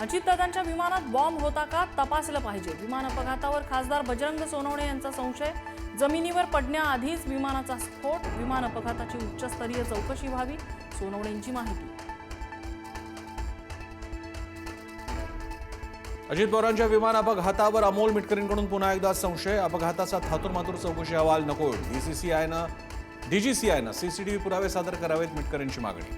अजितदादांच्या विमानात बॉम्ब होता का तपासलं पाहिजे. विमान अपघातावर खासदार बजरंग सोनवणे यांचा संशय. जमिनीवर पडण्याआधीच विमानाचा स्फोट. विमान अपघाताची उच्चस्तरीय चौकशी व्हावी, सोनवणेंची माहिती. अजित पवारांच्या विमान अपघातावर अमोल मिटकरींकडून पुन्हा एकदा संशय. अपघाताचा थातुरमातुर चौकशी अहवाल नको. डीजीसीआयनं सीसीटीव्ही पुरावे सादर करावेत, मिटकरींची मागणी.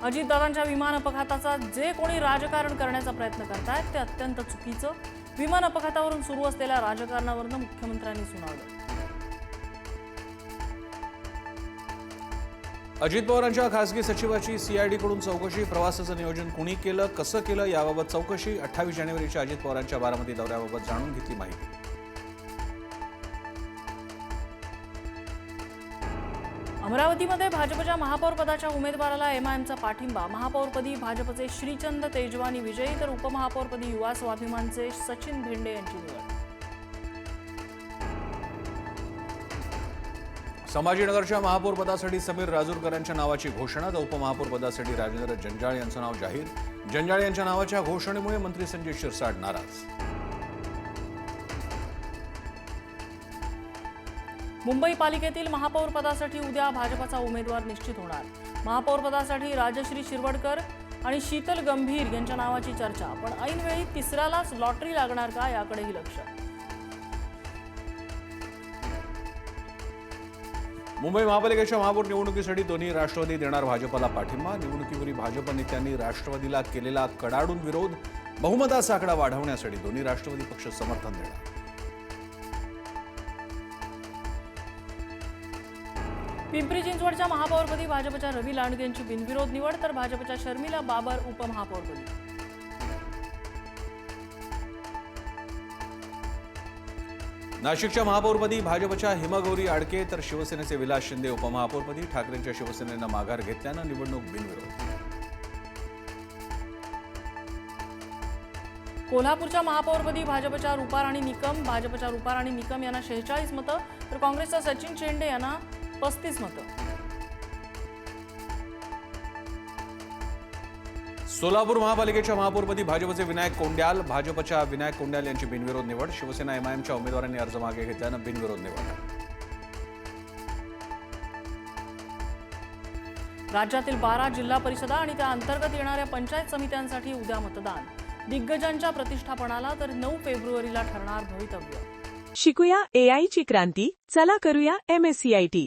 अजितदादांच्या विमान अपघाताचा जे कोणी राजकारण करण्याचा प्रयत्न करतायत ते अत्यंत चुकीचं. विमान अपघातावरून सुरू असलेल्या राजकारणावरून मुख्यमंत्र्यांनी सुनावलं. अजित पवारांच्या खासगी सचिवाची सीआयडीकडून चौकशी. प्रवासाचं नियोजन कुणी केलं, कसं केलं याबाबत चौकशी. 28 जानेवारीच्या अजित पवारांच्या बारामती दौऱ्याबाबत जाणून घेतली माहिती. अमरावतीमध्ये भाजपच्या महापौरपदाच्या उमेदवाराला एमआयएमचा पाठिंबा. महापौरपदी भाजपचे श्रीचंद तेजवानी विजयी, तर उपमहापौरपदी युवा स्वाभिमानचे सचिन भेंडे यांची निवड. संभाजीनगरच्या महापौरपदासाठी समीर राजूरकर यांच्या नावाची घोषणा. तर उपमहापौरपदासाठी राजेंद्र जंजाळ यांचं नाव जाहीर. जंजाळ यांच्या नावाच्या घोषणेमुळे मंत्री संजय शिरसाट नाराज. मुंबई पालिकेतील महापौरपदासाठी उद्या भाजपचा उमेदवार निश्चित होणार. महापौरपदासाठी राजश्री शिरवडकर आणि शीतल गंभीर यांच्या नावाची चर्चा. पण ऐनवेळी तिसऱ्यालाच लॉटरी लागणार का याकडेही लक्ष. मुंबई महापालिकेच्या महापौर निवडणुकीसाठी दोन्ही राष्ट्रवादी देणार भाजपला पाठिंबा. निवडणुकीपूर्वी भाजप नेत्यांनी राष्ट्रवादीला केलेला कडाडून विरोध. बहुमताचा आकडा वाढवण्यासाठी दोन्ही राष्ट्रवादी पक्ष समर्थन देणार. पिंपरी चिंचवडच्या महापौरपदी भाजपच्या रवी लांडगे यांची बिनविरोध निवड, तर भाजपच्या शर्मिला बाबर उपमहापौरपदी. नाशिकच्या महापौरपदी भाजपच्या हिमगौरी आडके, तर शिवसेनेचे विलास शिंदे उपमहापौरपदी. ठाकरेंच्या शिवसेनेनं माघार घेतल्यानं निवडणूक बिनविरोध. कोल्हापूरच्या महापौरपदी भाजपच्या रुपाराणी निकम. भाजपच्या रुपाराणी निकम यांना 46 मतं, तर काँग्रेसच्या सचिन शेंडे यांना 35 मतं. सोलापूर महापालिकेच्या महापौरपदी भाजपचे विनायक कोंड्याल. भाजपच्या विनायक कोंड्याल यांची बिनविरोध निवड. शिवसेना एमआयएमच्या उमेदवारांनी अर्ज मागे घेतल्यानं बिनविरोध निवड. राज्यातील 12 जिल्हा परिषदा आणि त्या अंतर्गत येणाऱ्या पंचायत समित्यांसाठी उद्या मतदान. दिग्गजांच्या प्रतिष्ठापनाला तर 9 फेब्रुवारीला ठरणार भवितव्य. शिकूया AI ची क्रांती. चला करूया MSCIT.